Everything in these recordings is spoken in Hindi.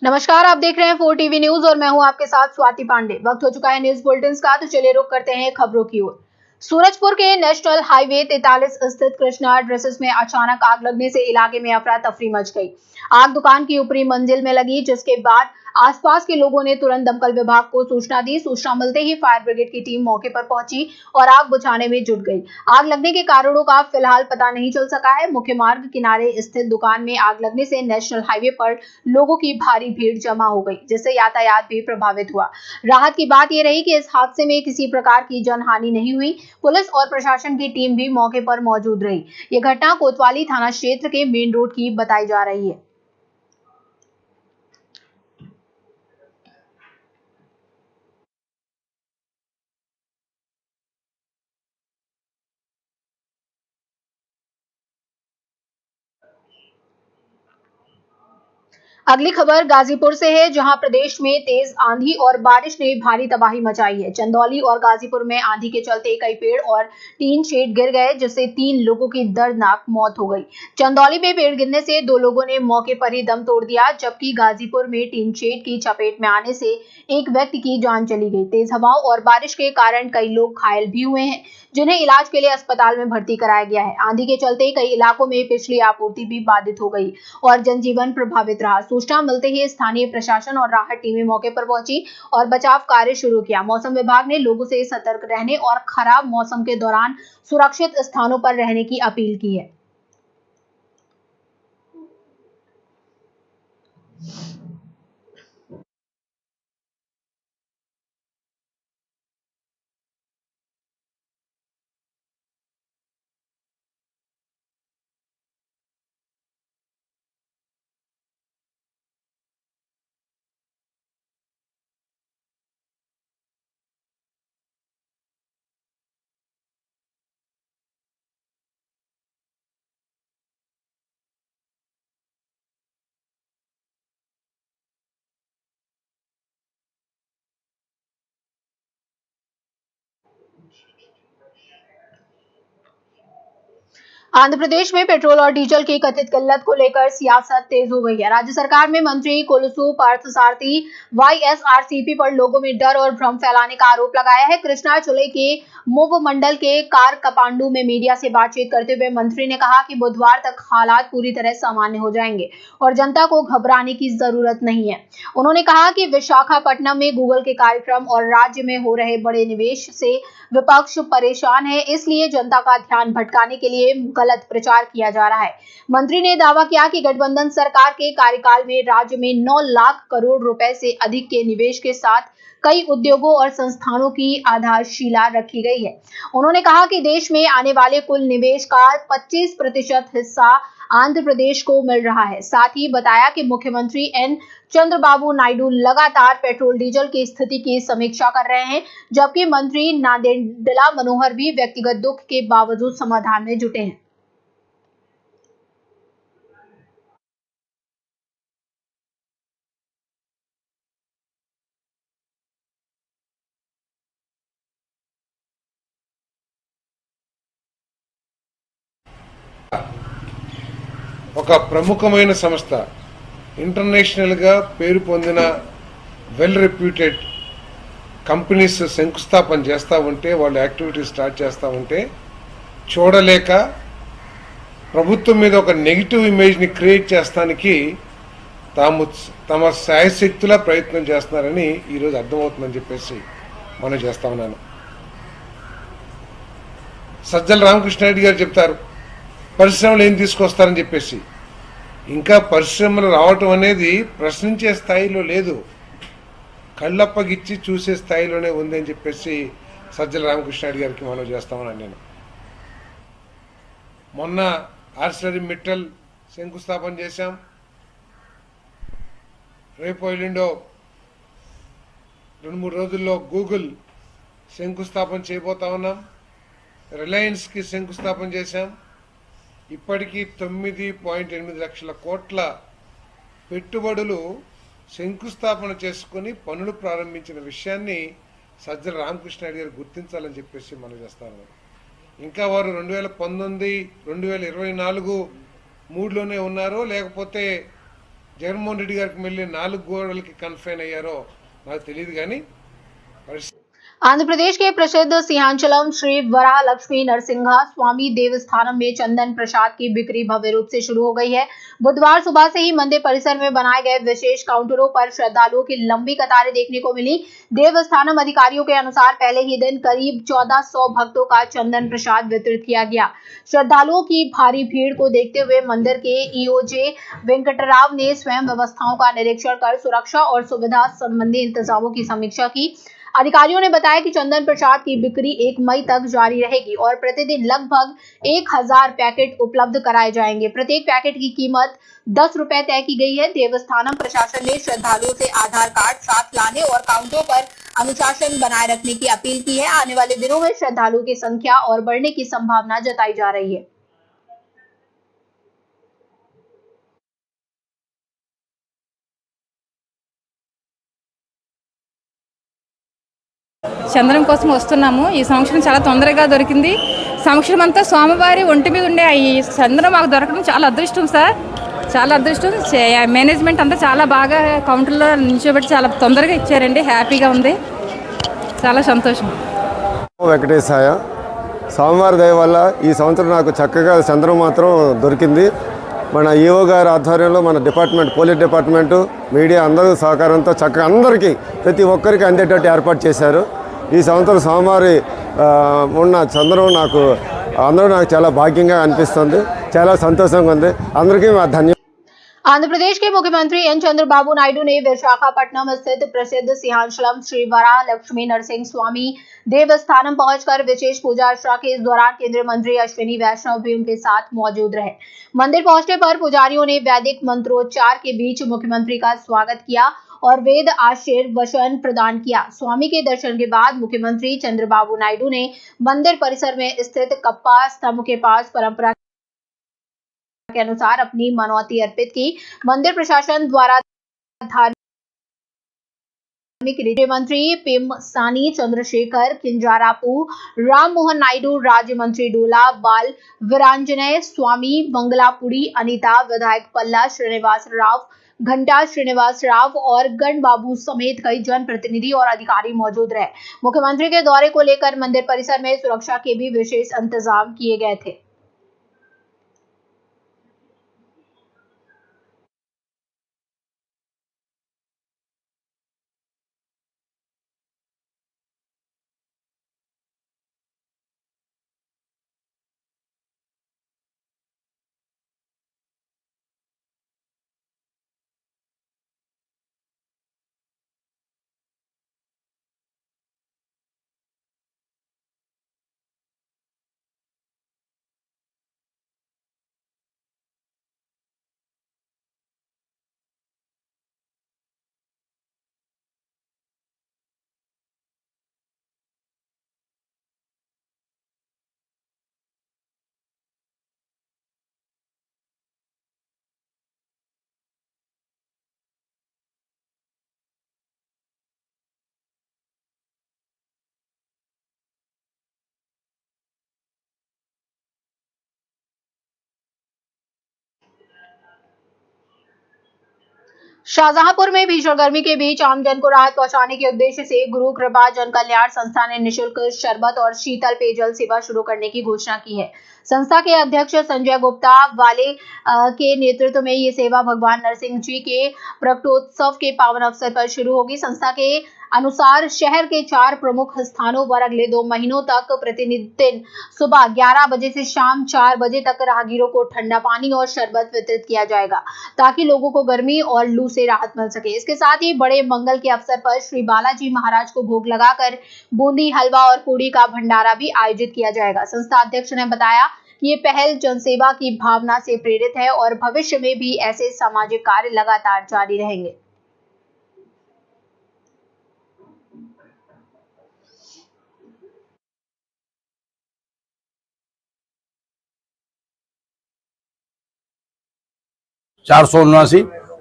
नमस्कार, आप देख रहे हैं 4 टीवी न्यूज और मैं हूं आपके साथ स्वाति पांडे। वक्त हो चुका है न्यूज बुलेटिन का, तो चलिए रुक करते हैं खबरों की ओर। सूरजपुर के नेशनल हाईवे 43 स्थित कृष्णा ड्रेसेस में अचानक आग लगने से इलाके में अफरा तफरी मच गई। आग दुकान की ऊपरी मंजिल में लगी, जिसके बाद आसपास के लोगों ने तुरंत दमकल विभाग को सूचना दी। सूचना मिलते ही फायर ब्रिगेड की टीम मौके पर पहुंची और आग बुझाने में जुट गई। आग लगने के कारणों का फिलहाल पता नहीं चल सका है। मुख्य मार्ग किनारे स्थित दुकान में आग लगने से नेशनल हाईवे पर लोगों की भारी भीड़ जमा हो गई, जिससे यातायात भी प्रभावित हुआ। राहत की बात यह रही कि इस हादसे में किसी प्रकार की जनहानि नहीं हुई। पुलिस और प्रशासन की टीम भी मौके पर मौजूद रही। ये घटना कोतवाली थाना क्षेत्र के मेन रोड की बताई जा रही है। अगली खबर गाजीपुर से है, जहां प्रदेश में तेज आंधी और बारिश ने भारी तबाही मचाई है। चंदौली और गाजीपुर में आंधी के चलते कई पेड़ और टीन शेड गिर गए, जिससे 3 लोगों की दर्दनाक मौत हो गई। चंदौली में पेड़ गिरने से 2 लोगों ने मौके पर ही दम तोड़ दिया, जबकि गाजीपुर में टीन शेड की चपेट में आने से एक व्यक्ति की जान चली गई। तेज हवाओं और बारिश के कारण कई लोग घायल भी हुए हैं, जिन्हें इलाज के लिए अस्पताल में भर्ती कराया गया है। आंधी के चलते कई इलाकों में बिजली आपूर्ति भी बाधित हो गई और जनजीवन प्रभावित रहा। सूचना मिलते ही स्थानीय प्रशासन और राहत टीमें मौके पर पहुंची और बचाव कार्य शुरू किया। मौसम विभाग ने लोगों से सतर्क रहने और खराब मौसम के दौरान सुरक्षित स्थानों पर रहने की अपील की है। आंध्र प्रदेश में पेट्रोल और डीजल की कथित किल्लत को लेकर सियासत तेज हो गई है। राज्य सरकार में मंत्री कोलसू पार्थसारथी वाईएसआरसीपी पर लोगों में डर और भ्रम फैलाने का आरोप लगाया है। कृष्णा जिले के मुव मंडल के कार कपांडू में मीडिया से बातचीत करते हुए मंत्री ने कहा कि बुधवार तक हालात पूरी तरह सामान्य हो जाएंगे और जनता को घबराने की जरूरत नहीं है। उन्होंने कहा कि विशाखापट्टनम में गूगल के कार्यक्रम और राज्य में हो रहे बड़े निवेश से विपक्ष परेशान है, इसलिए जनता का ध्यान भटकाने के लिए गलत प्रचार किया जा रहा है। मंत्री ने दावा किया कि गठबंधन सरकार के कार्यकाल में राज्य में 9 लाख करोड़ रुपए से अधिक के निवेश के साथ कई उद्योगों और संस्थानों की आधारशिला रखी गई है। उन्होंने कहा कि देश में आने वाले कुल निवेश का 25% हिस्सा आंध्र प्रदेश को मिल रहा है। साथ ही बताया कि मुख्यमंत्री एन चंद्रबाबू नायडू लगातार पेट्रोल डीजल की स्थिति की समीक्षा कर रहे हैं, जबकि मंत्री नादेंडला मनोहर भी व्यक्तिगत दुख के बावजूद समाधान में जुटे हैं। ఒక ప్రముఖమైన సంస్థ ఇంటర్నేషనల్ గా పేరు పొందిన వెల్ రెప్యూటెడ్ కంపెనీస్ శంకుస్థాపన చేస్తూ ఉంటే, వాళ్ళు యాక్టివిటీస్ స్టార్ట్ చేస్తూ ఉంటే చూడలేక ప్రభుత్వం మీద ఒక నెగిటివ్ ఇమేజ్ని క్రియేట్ చేస్తానికి తమ శాయశక్తులా ప్రయత్నం చేస్తున్నారని ఈరోజు అర్థమవుతుందని చెప్పేసి మనం చేస్తా ఉన్నాను. సజ్జల రామకృష్ణారెడ్డి గారు చెప్తారు పరిశ్రమలు ఏం తీసుకొస్తారని చెప్పేసి. ఇంకా పరిశ్రమలు రావటం అనేది ప్రశ్నించే స్థాయిలో లేదు, కళ్ళప్పగిచ్చి చూసే స్థాయిలోనే ఉంది అని చెప్పేసి సజ్జల రామకృష్ణారెడ్డి గారికి మనం చేస్తామని నేను. మొన్న ఆర్సిలరీ మిట్టల్ శంకుస్థాపన చేశాం. రేపు ఎల్లుండో 2-3 రోజుల్లో గూగుల్ శంకుస్థాపన చేయబోతా ఉన్నాం. రిలయన్స్కి శంకుస్థాపన చేశాం. ఇప్పటికీ 9.8 లక్షల కోట్ల పెట్టుబడులు శంకుస్థాపన చేసుకుని పనులు ప్రారంభించిన విషయాన్ని సజ్జల రామకృష్ణారెడ్డి గారు గుర్తించాలని చెప్పేసి మనం చేస్తాను. ఇంకా వారు 2019, 2024 మూడ్లోనే ఉన్నారో లేకపోతే జగన్మోహన్ రెడ్డి గారికి మళ్ళీ 4 గోడలకి కన్ఫైన్ అయ్యారో నాకు తెలియదు కానీ आंध्र प्रदेश के प्रसिद्ध सिंहाचलम श्री वराह लक्ष्मी नरसिंहा स्वामी देवस्थानम में चंदन प्रसाद की बिक्री भव्य रूप से शुरू हो गई है। बुधवार सुबह से ही मंदिर परिसर में बनाए गए विशेष काउंटरों पर श्रद्धालुओं की लंबी कतारें देखने को मिली। देवस्थानम अधिकारियों के अनुसार पहले ही दिन करीब 1400 भक्तों का चंदन प्रसाद वितरित किया गया। श्रद्धालुओं की भारी भीड़ को देखते हुए मंदिर के ईओजे वेंकटराव ने स्वयं व्यवस्थाओं का निरीक्षण कर सुरक्षा और सुविधा संबंधी इंतजामों की समीक्षा की। अधिकारियों ने बताया कि चंदन प्रसाद की बिक्री 1 मई तक जारी रहेगी और प्रतिदिन लगभग 1000 पैकेट उपलब्ध कराए जाएंगे। प्रत्येक पैकेट की कीमत 10 रुपए तय की गई है। देवस्थानम प्रशासन ने श्रद्धालुओं से आधार कार्ड साथ लाने और काउंटरों पर अनुशासन बनाए रखने की अपील की है। आने वाले दिनों में श्रद्धालुओं की संख्या और बढ़ने की संभावना जताई जा रही है। చంద్రం కోసం వస్తున్నాము। ఈ సంవత్సరం చాలా తొందరగా దొరికింది। సంవత్సరం అంతా స్వామివారి ఒంటి మీద ఉండే ఈ చంద్రం మాకు దొరకడం చాలా అదృష్టం సార్, చాలా అదృష్టం। మేనేజ్మెంట్ అంతా చాలా బాగా కౌంటర్లో నిల్చోబెట్టి చాలా తొందరగా ఇచ్చారండి। హ్యాపీగా ఉంది, చాలా సంతోషం। వెంకటేశాయ స్వామివారి దయ వల్ల ఈ సంవత్సరం నాకు చక్కగా చంద్రం మాత్రం దొరికింది। మన ఈఓ గారి ఆధ్వర్యంలో మన డిపార్ట్మెంట్ పోలీస్ డిపార్ట్మెంటు మీడియా అందరూ సహకారంతో చక్కగా అందరికీ ప్రతి ఒక్కరికి అందేటట్టు ఏర్పాటు చేశారు। ఈ సంవత్సరం స్వామివారి ఉన్న చంద్రం అందరూ నాకు చాలా భాగ్యంగా అనిపిస్తుంది, చాలా సంతోషంగా ఉంది। అందరికీ మా ధన్యవాదాలు। आंध्र प्रदेश के मुख्यमंत्री एन चंद्रबाबू नायडू ने विशाखापट्टनम स्थित प्रसिद्ध सिंहाचलम श्री वराह लक्ष्मी नरसिंह स्वामी देवस्थानम पहुंचकर विशेष पूजा अर्चना की। इस दौरान केंद्रीय मंत्री अश्विनी वैष्णव भी उनके साथ मौजूद रहे। मंदिर पहुंचने पर पुजारियों ने वैदिक मंत्रोच्चार के बीच मुख्यमंत्री का स्वागत किया और वेद आशीर्वचन प्रदान किया। स्वामी के दर्शन के बाद मुख्यमंत्री चंद्रबाबू नायडू ने मंदिर परिसर में स्थित कप्पा स्तंभ के पास परंपरा के अनुसार अपनी मनौती अर्पित की। मंदिर प्रशासन द्वारा धार्मिक मंत्री पेम्सानी चंद्रशेखर किंजारापू, राम मोहन नायडू, राज्य मंत्री डोला बाल वीरांजनेय स्वामी, मंगलापुरी अनीता, विधायक पल्ला श्रीनिवास राव, घंटा श्रीनिवास राव और गण बाबू समेत कई जनप्रतिनिधि और अधिकारी मौजूद रहे। मुख्यमंत्री के दौरे को लेकर मंदिर परिसर में सुरक्षा के भी विशेष इंतजाम किए गए थे। शाहजहांपुर में भीषण गर्मी के बीच आमजन को राहत पहुंचाने के उद्देश्य से गुरु कृपा जन कल्याण संस्था ने निःशुल्क शरबत और शीतल पेयजल सेवा शुरू करने की घोषणा की है। संस्था के अध्यक्ष संजय गुप्ता वाले के नेतृत्व में ये सेवा भगवान नरसिंह जी के प्रकटोत्सव के पावन अवसर पर शुरू होगी। संस्था के अनुसार शहर के 4 प्रमुख स्थानों पर अगले 2 महीनों तक प्रतिदिन सुबह 11 बजे से शाम 4 बजे तक राहगीरों को ठंडा पानी और शरबत वितरित किया जाएगा ताकि लोगों को गर्मी और लू से राहत मिल सके। इसके साथ ही बड़े मंगल के अवसर पर श्री बालाजी महाराज को भोग लगाकर बूंदी, हलवा और पूड़ी का भंडारा भी आयोजित किया जाएगा। संस्था अध्यक्ष ने बताया कि ये पहल जनसेवा की भावना से प्रेरित है और भविष्य में भी ऐसे सामाजिक कार्य लगातार जारी रहेंगे।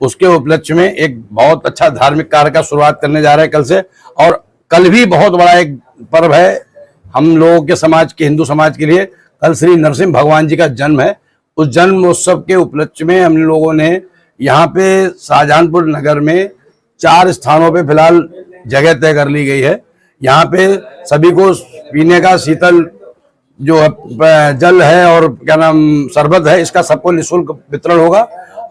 उसके उपलक्ष्य में एक बहुत अच्छा धार्मिक कार्य का शुरुआत करने जा रहे हैं कल से। और कल भी बहुत बड़ा एक पर्व है हम लोगों के समाज के, हिंदू समाज के लिए। कल श्री नरसिंह भगवान जी का जन्म है। उस जन्म उत्सव के उपलक्ष्य में हम लोगों ने यहाँ पे शाहजहानपुर नगर में 4 स्थानों पे फिलहाल जगह तय कर ली गई है। यहाँ पे सभी को पीने का शीतल जो जल है और क्या नाम शरबत है, इसका सबको निःशुल्क वितरण होगा।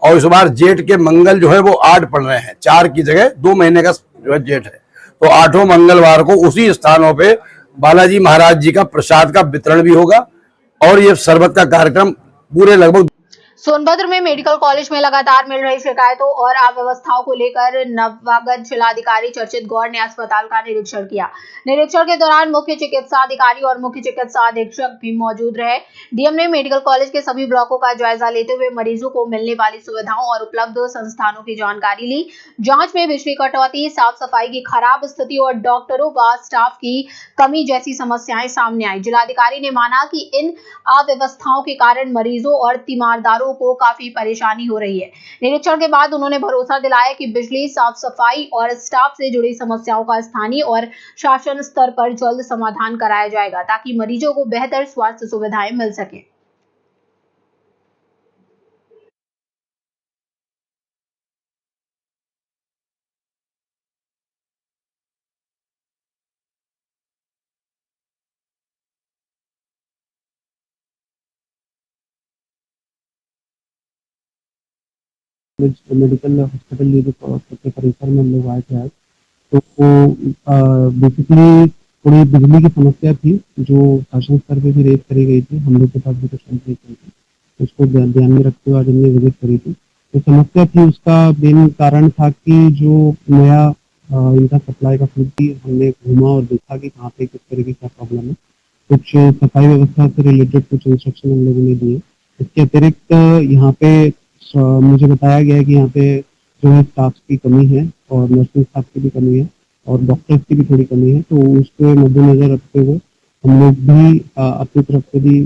और इस बार जेठ के मंगल जो है वो 8 पड़ रहे हैं, 4 की जगह 2 महीने का जो है जेठ है, तो 8 मंगलवार को उसी स्थानों पे बालाजी महाराज जी का प्रसाद का वितरण भी होगा। और ये शरबत का कार्यक्रम पूरे लगभग सोनभद्र में मेडिकल कॉलेज में लगातार मिल रही शिकायतों और अव्यवस्थाओं को लेकर नवागत जिलाधिकारी चर्चित गौर ने अस्पताल का निरीक्षण किया। निरीक्षण के दौरान मुख्य चिकित्सा अधिकारी और मुख्य चिकित्सा अधीक्षक भी मौजूद रहे। डीएम ने मेडिकल कॉलेज के सभी ब्लॉकों का जायजा लेते हुए मरीजों को मिलने वाली सुविधाओं और उपलब्ध संस्थानों की जानकारी ली। जांच में बिजली कटौती, साफ सफाई की खराब स्थिति और डॉक्टरों व स्टाफ की कमी जैसी समस्याएं सामने आई। जिलाधिकारी ने माना कि इन अव्यवस्थाओं के कारण मरीजों और तीमारदारों को काफी परेशानी हो रही है। निरीक्षण के बाद उन्होंने भरोसा दिलाया कि बिजली, साफ सफाई और स्टाफ से जुड़ी समस्याओं का स्थानीय और शासन स्तर पर जल्द समाधान कराया जाएगा ताकि मरीजों को बेहतर स्वास्थ्य सुविधाएं मिल सके। मेडिकल हॉस्पिटल ये जो के परिसर में हम लोग आए थे आज, तो बेसिकली थोड़ी बिजली की समस्या थी जो शासन स्तर पे भी रेज करी गई थी। हम लोग के पास भी कुछ कंप्लेंट आई थी, उसको ध्यान में रखते हुए आज हमने विजिट करी थी। तो समस्या थी, उसका मेन कारण था कि जो नया इनका सप्लाई का फ्लूड थी, हमने घूमा और देखा कि कहाँ पे किस तरीके का प्रॉब्लम है। कुछ सफाई व्यवस्था से रिलेटेड कुछ इंस्ट्रक्शन हम लोगों ने दिए। इसके अतिरिक्त यहाँ पे मुझे बताया गया है कि यहाँ पे जो है स्टाफ की कमी है और नर्सिंग स्टाफ की भी कमी है और डॉक्टर्स की भी थोड़ी कमी है। तो उसको मद्देनजर रखते हुए हम लोग भी अपनी तरफ से भी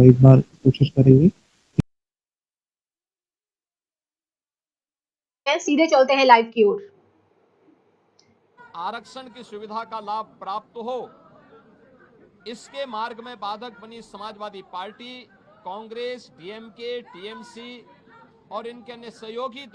एक बार कोशिश करेंगे। सीधे चलते हैं लाइव की ओर। आरक्षण की सुविधा का लाभ प्राप्त हो, इसके मार्ग में बाधक बनी Samajwadi party, Congress, DMK, TMC और इनके अन्य सहयोगी